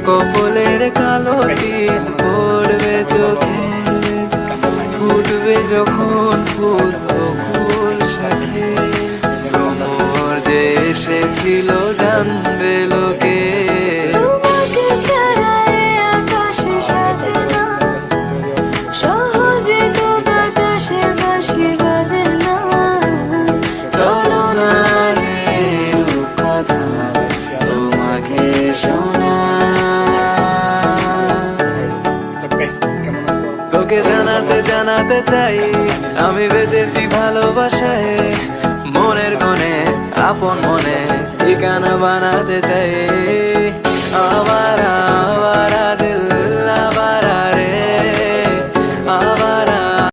কপলের কালো তিল পড়বে চোখে, ফুটবে যখন ফুল বকুল শাখে। ভ্রমর যে এসেছিল জানবে লোকে, তোমাকে ছাড়া এ আকাশে সাজে না, সহজে তো বাতাসে বাঁশি বাজে না। চলো না যে রূপকথা তোমাকে শোনা। তোকে জানাতে জানাতে চাই আমি বেঁচেছি ভালোবাসায়, মনের কোণে আপন মনে ঠিকানা বানাতে চাই। আমার